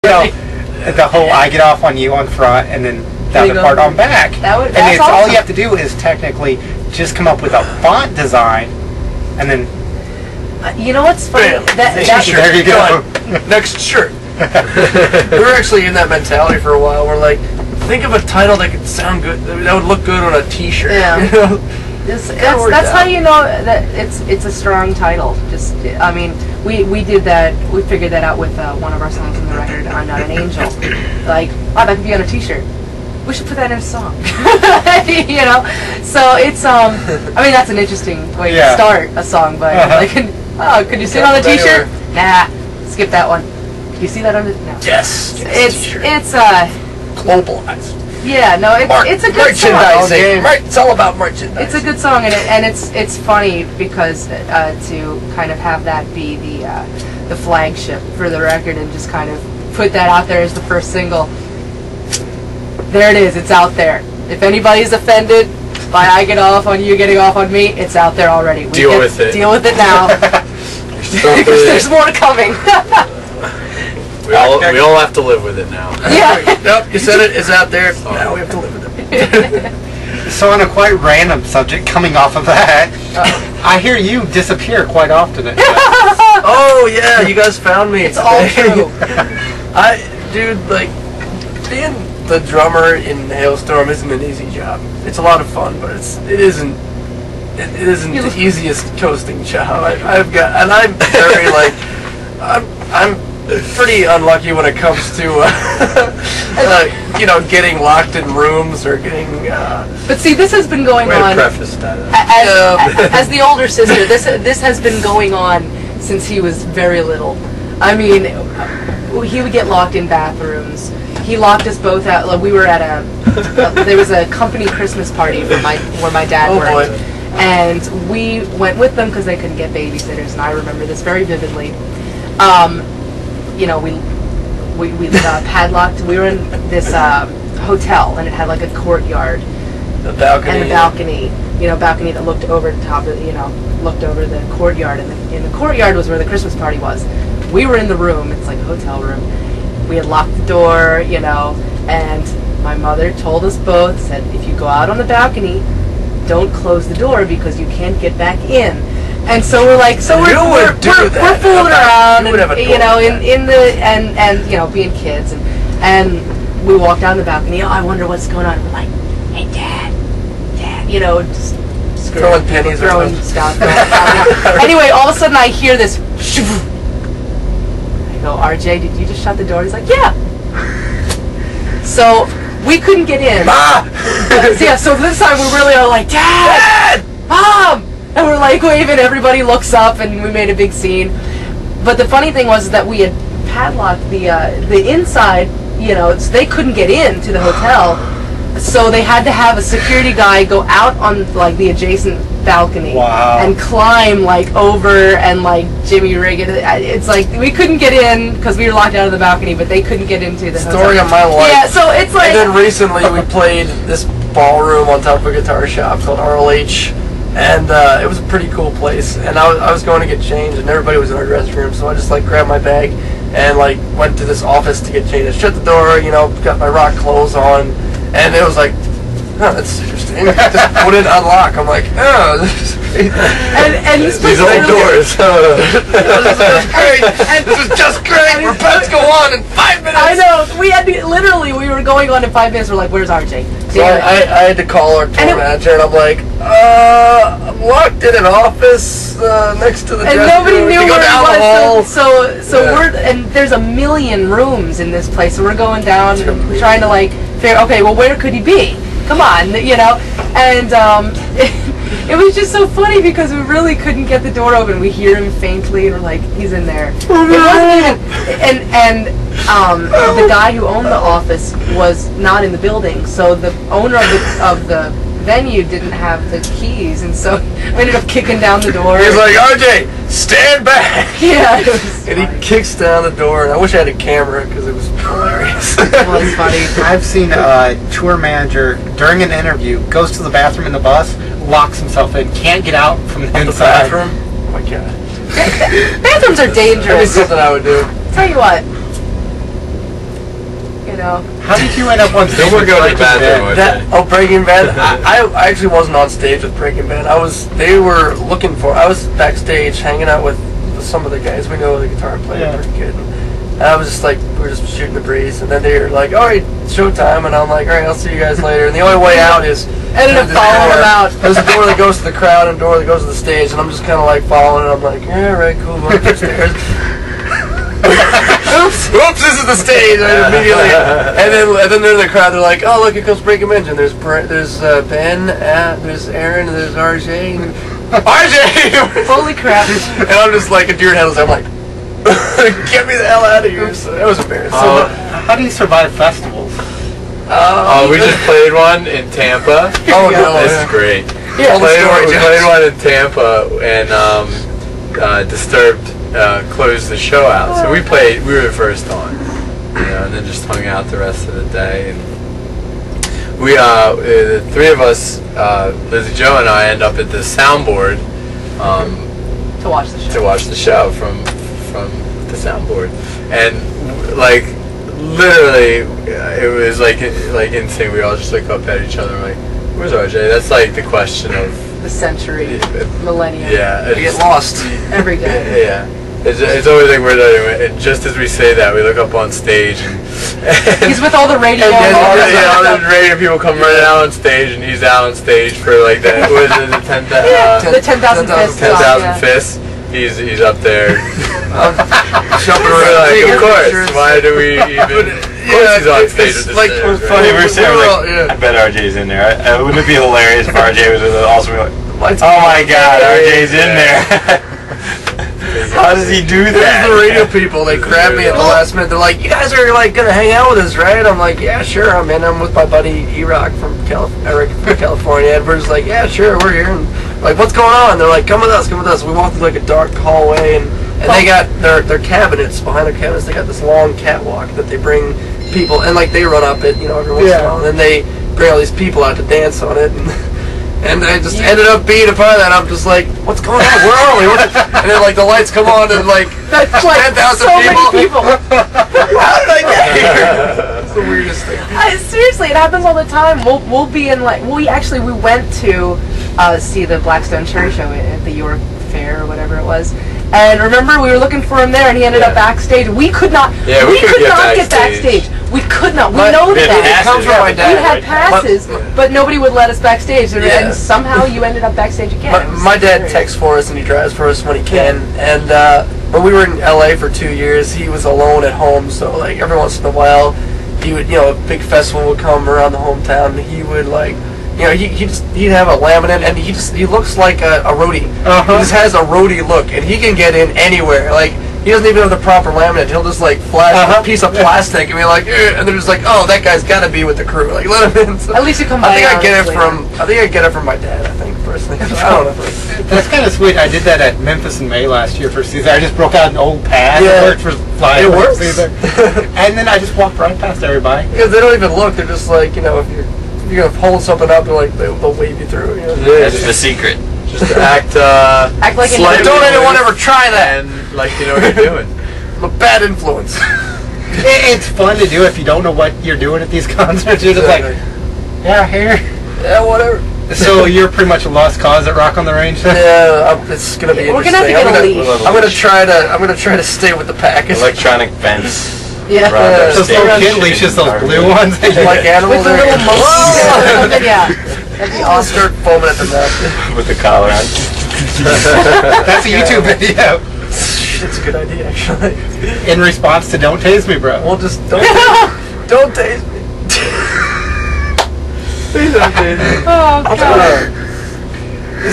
the whole I Get Off on You on front, and then the other part on back. And it's awesome. All you have to do is technically just come up with a font design, and then. You know what's funny? There you go. Next shirt. We were actually in that mentality for a while. We're like, think of a title that could sound good, that would look good on a T-shirt. Yeah. That's how you know that it's a strong title. Just, I mean, we did that. We figured that out with one of our songs on the record, "I'm Not an Angel." Like, wow, that could be on a T-shirt. We should put that in a song. You know, so it's I mean, that's an interesting way to start a song. But like, oh, could you see it on the T-shirt? Nah, skip that one. Can you see that on the? No. Yes. It's globalized. Yeah, no, it's a good song. Merchandising. It's all about merchandising. It's a good song, and it's funny because to kind of have that be the flagship for the record and just kind of put that out there as the first single. There it is. It's out there. If anybody's offended by I Get Off on You getting off on me, it's out there already. Deal with it. Deal with it now. Because there's more coming. We all have to live with it now. Yeah. Nope, you said it. It's out there. Now we have to live with it. So on a quite random subject, coming off of that, I hear you disappear quite often. Oh yeah, you guys found me. It's all true. Dude, like being the drummer in Halestorm isn't an easy job. It's a lot of fun, but it isn't the easiest coasting job I've got, and I'm very like I'm pretty unlucky when it comes to you know, getting locked in rooms or getting. But see, this has been going on. Preface that. As the older sister, this has been going on since he was very little. I mean, he would get locked in bathrooms. He locked us both out. Like, we were at there was a company Christmas party where my dad worked, and we went with them because they couldn't get babysitters. And I remember this very vividly. You know, we padlocked. We were in this hotel, and it had like a courtyard, a balcony, and a balcony. You know, balcony that looked over the top of, looked over the courtyard, and in the courtyard was where the Christmas party was. We were in the room. It's like a hotel room. We had locked the door, and my mother told us both, said, if you go out on the balcony, don't close the door because you can't get back in. And so we're like, we're fooling around, and being kids, and we walk down the balcony. Oh, I wonder what's going on. We're like, hey, Dad, just throwing pennies, throwing stuff. Anyway, all of a sudden I hear this. I go, RJ, did you just shut the door? He's like, yeah. So we couldn't get in. So this time we really are like, Dad, Mom. And we're like waving, everybody looks up, and we made a big scene. But the funny thing was that we had padlocked the inside, so they couldn't get into the hotel. So they had to have a security guy go out on like the adjacent balcony and climb like over and like Jimmy rig it. It's like we couldn't get in because we were locked out of the balcony, but they couldn't get into the hotel. Story of my life. Yeah, so it's like. And then recently we played this ballroom on top of a guitar shop called RLH. And it was a pretty cool place, and I was going to get changed, and everybody was in our dressing room, so I just like grabbed my bag and like went to this office to get changed. I shut the door, got my rock clothes on, and it was like, oh, that's interesting. Just wouldn't unlock. I'm like, oh, this is crazy. And these old doors. This is great. This is just great. We're about to go on in 5 minutes. I know. We had to, literally, we were going on in 5 minutes. We're like, where's RJ? So I had to call our tour manager, and I'm like, I'm locked in an office next to the dressing room. And nobody knew where it was. So we're, and there's a million rooms in this place, so we're going down and we're trying to like figure, okay, well, where could he be? Come on, and it was just so funny because we really couldn't get the door open. We hear him faintly, and we're like, he's in there. It wasn't even, and the guy who owned the office was not in the building, so the owner of the venue didn't have the keys, and so we ended up kicking down the door. He's like, RJ, stand back! Yeah, and he kicks down the door, and I wish I had a camera because it was hilarious. It was funny. I've seen a tour manager during an interview goes to the bathroom in the bus, locks himself in, can't get out from the inside. The bathroom? Oh my god. Bathrooms are dangerous. That is something I would do. Tell you what. know. How did you end up on stage? We're going to the bathroom. Breaking Bad. I actually wasn't on stage with Breaking Bad. They were looking for. I was backstage hanging out with some of the guys. We know the guitar player pretty good. And I was just like, we were just shooting the breeze, and then they were like, "All right, showtime," and I'm like, "All right, I'll see you guys later." And the only way out is ended up following them out. There's a door that goes to the crowd and a door that goes to the stage, and I'm just kind of like following it. I'm like, "Yeah, right, cool, go upstairs." Oops, this is the stage. And immediately, and then they're in the crowd. They're like, "Oh, look, here comes Breaking Bad." There's Ben, there's Aaron, there's RJ. RJ! Holy crap! And I'm just like a deer in headlights. I'm like, get me the hell out of here. So that was embarrassing. How do you survive festivals? We just played one in Tampa. Oh, no. This is great. Yeah, we played one in Tampa, and Disturbed closed the show out. So we were the first on, and then just hung out the rest of the day. And we, the three of us, Lizzie Joe and I, end up at the soundboard to watch the show. To watch the show from the soundboard, and like literally, it was like insane. We all just look up at each other like, "Where's RJ?" That's like the question of the century, millennium. Yeah, you get lost every day. Yeah. It's always like we're there, and just as we say that, we look up on stage, and he's with all the radio. All the radio people come running out on stage, and he's out on stage for like the 10,000 fists. He's up there jumping around. Like, of course, why do we even? He's on stage with like this. It was funny. I bet RJ's in there. Wouldn't it be hilarious if RJ was also like, "Oh my God, RJ's in there." How does he do that? The radio people, they grab me at the last minute. They're like, "You guys are like gonna hang out with us, right?" I'm like, "Yeah, sure. I'm in. I'm with my buddy E-Rock from California." And we're just like, "Yeah, sure, we're here." And like, "What's going on?" They're like, "Come with us, come with us." We walked through like a dark hallway, and they got their cabinets. Behind their cabinets, they got this long catwalk that they bring people, and like they run up it, every once in a while, and then they bring all these people out to dance on it. And I just ended up being a part of that. I'm just like, "What's going on? Where are we?" And then like the lights come on and like 10,000 people. How did I get here? It's the weirdest thing. Seriously, it happens all the time. We'll be in like we went to see the Blackstone Cherry Show at the York Fair or whatever it was. And remember, we were looking for him there, and he ended up backstage. We could not. Yeah, we could not get backstage. We could not. We know that. It comes from my dad. We had passes, but nobody would let us backstage, and somehow you ended up backstage again. My dad texts for us, and he drives for us when he can. And when we were in LA for 2 years, he was alone at home. So like every once in a while, he would, a big festival would come around the hometown, and he would like. He'd have a laminate, and he looks like a roadie. He just has a roadie look, and he can get in anywhere. Like he doesn't even have the proper laminate. He'll just like flash a piece of plastic and be like, and they're just like, "Oh, that guy's got to be with the crew." Like let him in. So at least you come by. I think I get it from my dad. I think personally. I don't know. That's kind of sweet. I did that at Memphis in May last year for season. I just broke out an old pad. Yeah. It worked for flying. It works. And then I just walked right past everybody. Because they don't even look. They're just like, if you're gonna hold something up, they'll wave you through. That's the secret. Just act like don't anyone ever try that. And like you know what you're doing. I'm a bad influence. It's fun to do if you don't know what you're doing at these concerts. You're just like, yeah, here. Yeah, whatever. So you're pretty much a lost cause at Rock on the Range. Yeah, it's gonna be. We're gonna have to get a leash. I'm gonna try to stay with the pack. Electronic fence. Yeah. Those little kid leashes, those blue ones. Like animals. With the little monkeys. Yeah. That'd be I'll start foaming at the mouth. With the collar on. That's a YouTube video. It's a good idea, actually. In response to "Don't Tase Me, Bro." Well, just don't tase me. Please don't tase me. Oh God.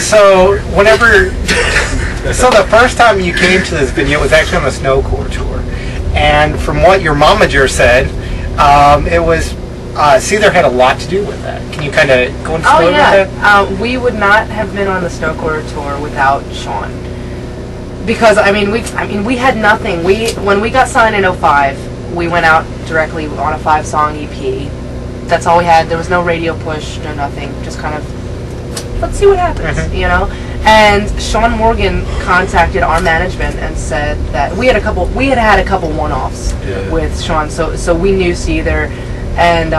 So the first time you came to this venue, it was actually on a snowcore tour, and from what your momager said, it was Seether had a lot to do with that. Can you kind of go into with that? We would not have been on the snowcore tour without Sean. Because we had nothing. When we got signed in 2005, we went out directly on a 5-song EP. That's all we had. There was no radio push, no nothing. Just kind of let's see what happens, And Sean Morgan contacted our management and said that we had had a couple one-offs with Sean, so we knew Seether, and